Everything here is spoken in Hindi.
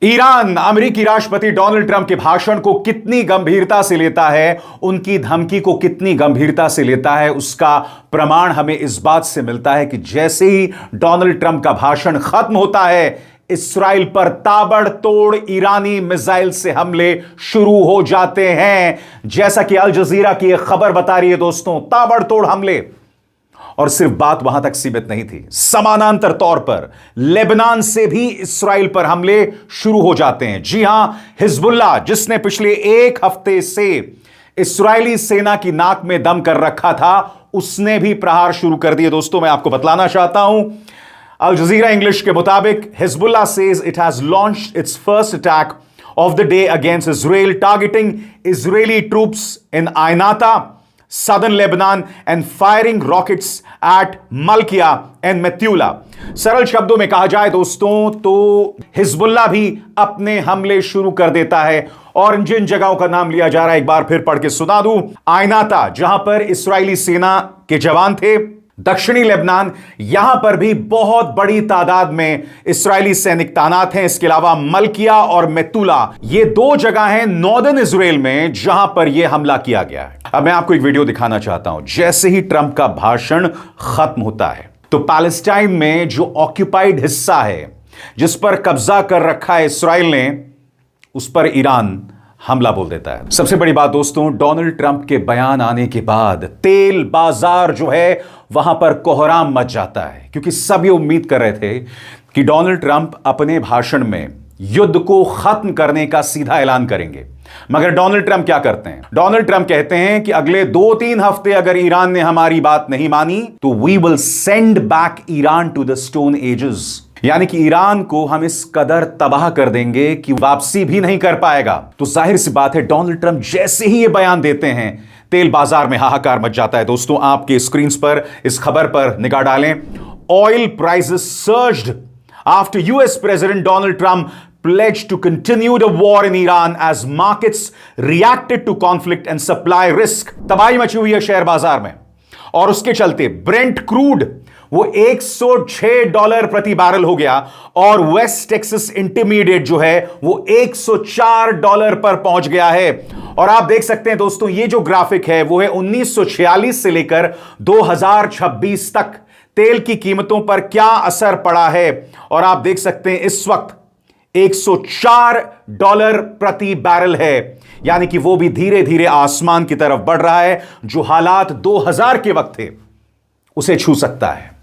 ईरान अमेरिकी राष्ट्रपति डोनाल्ड ट्रंप के भाषण को कितनी गंभीरता से लेता है, उनकी धमकी को कितनी गंभीरता से लेता है, उसका प्रमाण हमें इस बात से मिलता है कि जैसे ही डोनाल्ड ट्रंप का भाषण खत्म होता है, इस्राइल पर ताबड़तोड़ ईरानी मिसाइल से हमले शुरू हो जाते हैं। जैसा कि अल जजीरा की एक खबर बता रही है दोस्तों, ताबड़तोड़ हमले। और सिर्फ बात वहां तक सीमित नहीं थी, समानांतर तौर पर लेबनान से भी इस्राइल पर हमले शुरू हो जाते हैं। जी हां, हिजबुल्लाह जिसने पिछले एक हफ्ते से इस्राइली सेना की नाक में दम कर रखा था, उसने भी प्रहार शुरू कर दिए। दोस्तों, मैं आपको बतलाना चाहता हूं, अल जजीरा इंग्लिश के मुताबिक Hezbollah says it has launched its first attack of the day against Israel, targeting Israeli troops in Ainata, Southern Lebanon and firing rockets at Malkia and Metula। सरल शब्दों में कहा जाए दोस्तों तो हिजबुल्लाह भी अपने हमले शुरू कर देता है। और जिन जगहों का नाम लिया जा रहा है एक बार फिर पढ़ के सुना दूं। आयनाता, जहां पर इस्राएली सेना के जवान थे। दक्षिणी लेबनान, यहां पर भी बहुत बड़ी तादाद में इस्राएली सैनिक तैनात हैं। इसके अलावा मलकिया और मेतुला, ये दो जगह हैं नॉर्दर्न इजराइल में जहां पर यह हमला किया गया है। अब मैं आपको एक वीडियो दिखाना चाहता हूं। जैसे ही ट्रंप का भाषण खत्म होता है तो पैलेस्टाइन में जो ऑक्यूपाइड हिस्सा है, जिस पर कब्जा कर रखा है इस्राइल ने, उस पर ईरान हमला बोल देता है। सबसे बड़ी बात दोस्तों, डोनाल्ड ट्रंप के बयान आने के बाद तेल बाजार जो है वहां पर कोहराम मच जाता है, क्योंकि सब ये उम्मीद कर रहे थे कि डोनाल्ड ट्रंप अपने भाषण में युद्ध को खत्म करने का सीधा ऐलान करेंगे। मगर डोनाल्ड ट्रंप क्या करते हैं? डोनाल्ड ट्रंप कहते हैं कि अगले 2-3 हफ्ते अगर ईरान ने हमारी बात नहीं मानी तो we will send back Iran to the stone ages. यानी कि ईरान को हम इस कदर तबाह कर देंगे कि वापसी भी नहीं कर पाएगा। तो जाहिर सी बात है, डोनाल्ड ट्रंप जैसे ही ये बयान देते हैं, तेल बाजार में हाहाकार मच जाता है। दोस्तों, आपके स्क्रीन पर इस खबर पर निगाह डालें। Oil prices surged after US president Donald Trump pledged to continue the war in Iran as markets reacted to conflict and supply risk। तबाही मची हुई है शेयर बाजार में, और उसके चलते ब्रेंट क्रूड वो $106 प्रति बैरल हो गया, और वेस्ट टेक्सास इंटरमीडिएट जो है वो $104 पर पहुंच गया है। और आप देख सकते हैं दोस्तों, ये जो ग्राफिक है वो है 1946 से लेकर 2026 तक तेल की कीमतों पर क्या असर पड़ा है। और आप देख सकते हैं इस वक्त $104 प्रति बैरल है, यानी कि वो भी धीरे धीरे आसमान की तरफ बढ़ रहा है। जो हालात 2000 के वक्त थे उसे छू सकता है।